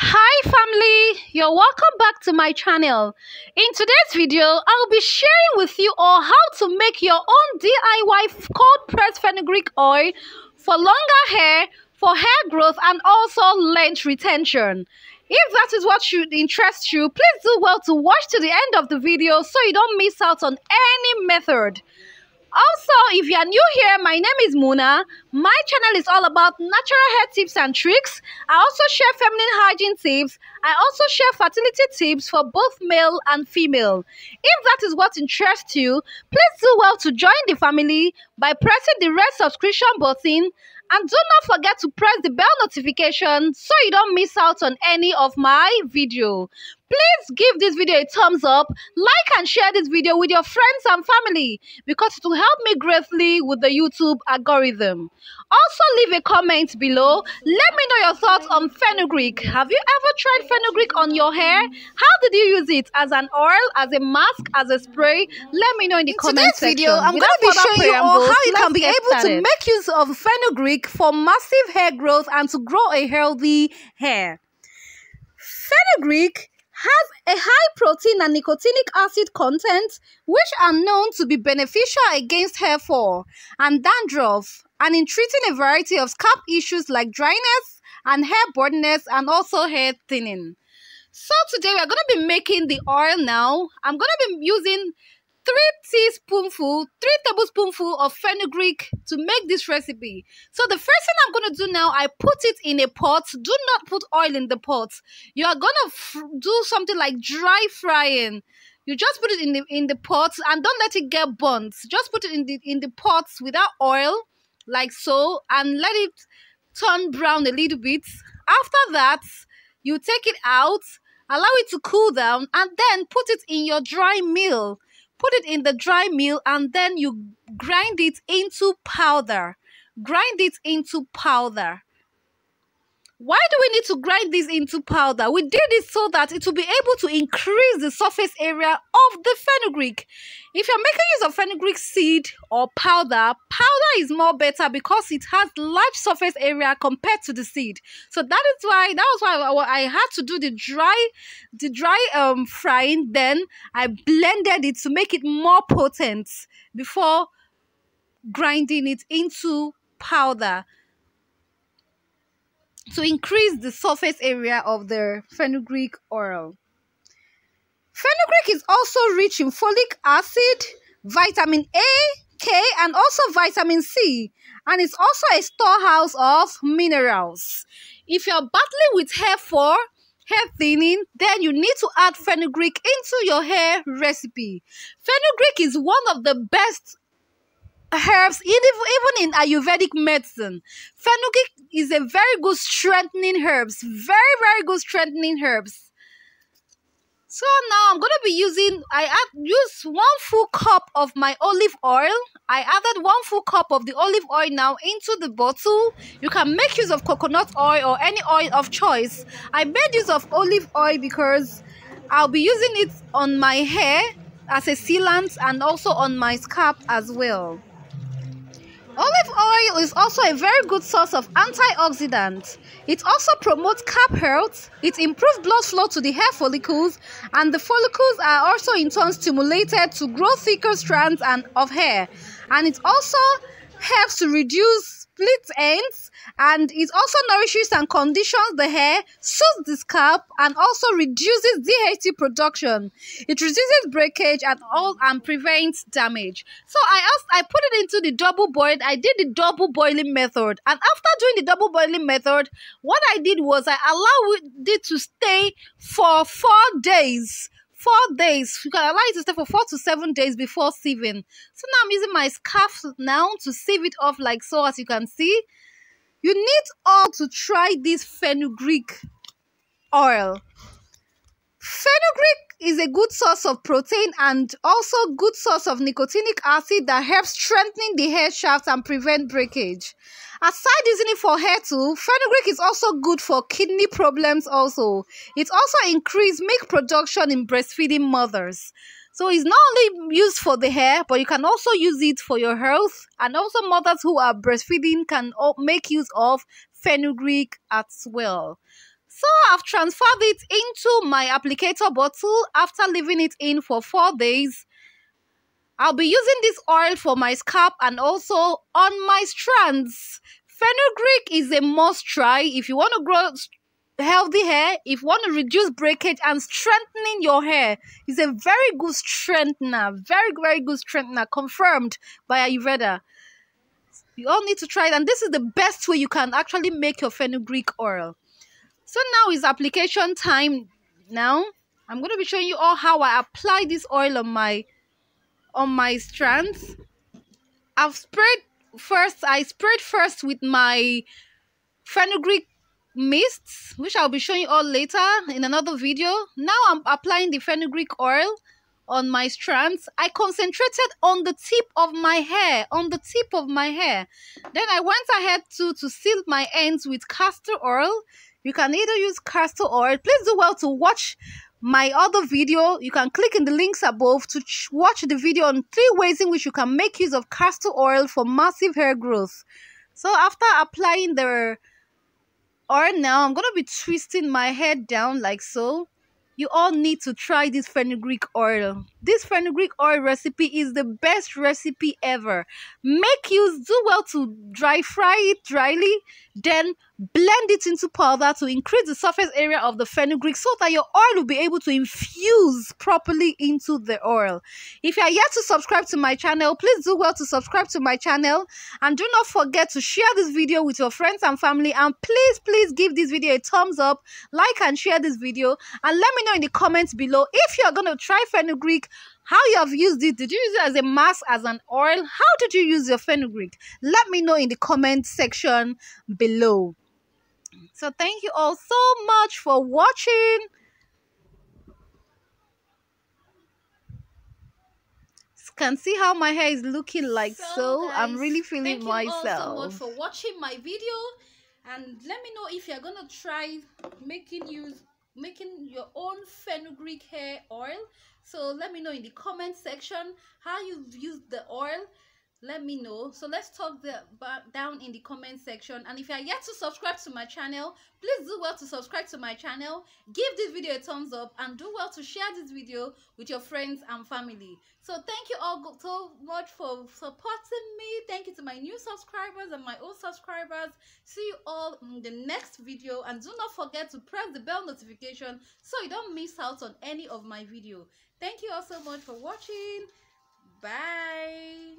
Hi family, you're welcome back to my channel. In today's video, I'll be sharing with you all how to make your own DIY cold pressed fenugreek oil for longer hair, for hair growth and also length retention. If that is what should interest you, please do well to watch to the end of the video so you don't miss out on any method. Also, if you are new here, my name is Muna. My channel is all about natural hair tips and tricks. I also share feminine hygiene tips. I also share fertility tips for both male and female. If that is what interests you, please do well to join the family by pressing the red subscription button. And do not forget to press the bell notification so you don't miss out on any of my video. Please give this video a thumbs up, like and share this video with your friends and family because it will help me greatly with the YouTube algorithm. Also leave a comment below. Let me know your thoughts on fenugreek. Have you ever tried fenugreek on your hair? How did you use it? As an oil, as a mask, as a spray? Let me know in the comment section. Video, I'm going to be showing you all how you can be able to make use of fenugreek for massive hair growth and to grow a healthy hair. Fenugreek has a high protein and nicotinic acid content which are known to be beneficial against hair fall and dandruff and in treating a variety of scalp issues like dryness and hair baldness and also hair thinning. So today we are going to be making the oil now. I'm going to be using 3 tablespoonfuls of fenugreek to make this recipe. So the first thing I'm going to do now, I put it in a pot. Do not put oil in the pot. You are going to do something like dry frying. You just put it in the pot and don't let it get burnt. Just put it in the pot without oil like so and let it turn brown a little bit. After that, you take it out, allow it to cool down and then put it in your dry mill. Put it in the dry mill and then you grind it into powder. Grind it into powder. Why do we need to grind this into powder? We did it so that it will be able to increase the surface area of the fenugreek. If you're making use of fenugreek seed or powder, powder is more better because it has large surface area compared to the seed. So that was why I had to do the dry frying. Then I blended it to make it more potent before grinding it into powder to increase the surface area of the fenugreek oil. Fenugreek is also rich in folic acid, vitamin A, K, and also vitamin C, and it's also a storehouse of minerals. If you're battling with hair fall, hair thinning, then you need to add fenugreek into your hair recipe. Fenugreek is one of the best herbs even in Aryuvedic medicine. Fenugreek is a very good strengthening herbs. Very good strengthening herbs. So now I'm going to be using, used 1 full cup of my olive oil. I added 1 full cup of the olive oil now into the bottle. You can make use of coconut oil or any oil of choice. I made use of olive oil because I'll be using it on my hair as a sealant and also on my scalp as well. Olive oil is also a very good source of antioxidants. It also promotes scalp health, it improves blood flow to the hair follicles, and the follicles are also in turn stimulated to grow thicker strands of hair. And it also helps to reduce split ends, and it also nourishes and conditions the hair, soothes the scalp, and also reduces DHT production. It reduces breakage and prevents damage. So I put it into the double boil. I did the double boiling method, and after doing the double boiling method, what I did was I allowed it to stay for 4 days. 4 days. You can allow it to stay for 4 to 7 days before sieving. So now I'm using my scarf now to sieve it off like so, as you can see. You need all to try this fenugreek oil. Fenugreek is a good source of protein and also good source of nicotinic acid that helps strengthen the hair shaft and prevent breakage. Aside using it for hair too, fenugreek is also good for kidney problems also. It also increases milk production in breastfeeding mothers. So it's not only used for the hair, but you can also use it for your health. And also mothers who are breastfeeding can make use of fenugreek as well. So I've transferred it into my applicator bottle after leaving it in for 4 days. I'll be using this oil for my scalp and also on my strands. Fenugreek is a must try if you want to grow healthy hair, if you want to reduce breakage and strengthening your hair. It's a very good strengthener, very good strengthener, confirmed by Ayurveda. You all need to try it, and this is the best way you can actually make your fenugreek oil. So now is application time. Now I'm going to be showing you all how I apply this oil on my strands. I sprayed first with my fenugreek mists, which I'll be showing you all later in another video. Now I'm applying the fenugreek oil on my strands. I concentrated on the tip of my hair, Then I went ahead to seal my ends with castor oil. You can either use castor oil. Please do well to watch my other video. You can click in the links above to watch the video on 3 ways in which you can make use of castor oil for massive hair growth. So after applying the oil, now I'm going to be twisting my hair down like so. You all need to try this fenugreek oil. This fenugreek oil recipe is the best recipe ever. Make use, do well to fry it dryly, then blend it into powder to increase the surface area of the fenugreek so that your oil will be able to infuse properly into the oil. If you are yet to subscribe to my channel, please do well to subscribe to my channel, and do not forget to share this video with your friends and family, and please give this video a thumbs up, like and share this video, and let me know in the comments below if you are going to try fenugreek, how you have used it. Did you use it as a mask, as an oil? How did you use your fenugreek? Let me know in the comment section below. So thank you all so much for watching. You can see how my hair is looking like, so guys, I'm really feeling myself. Thank you all so much for watching my video, and let me know if you're gonna try making your own fenugreek hair oil. So let me know in the comment section how you've used the oil. Let me know. So let's talk down in the comment section. And if you are yet to subscribe to my channel, please do well to subscribe to my channel, give this video a thumbs up, and do well to share this video with your friends and family. So thank you all so much for supporting me. Thank you to my new subscribers and my old subscribers. See you all in the next video, and do not forget to press the bell notification so you don't miss out on any of my video. Thank you all so much for watching. Bye.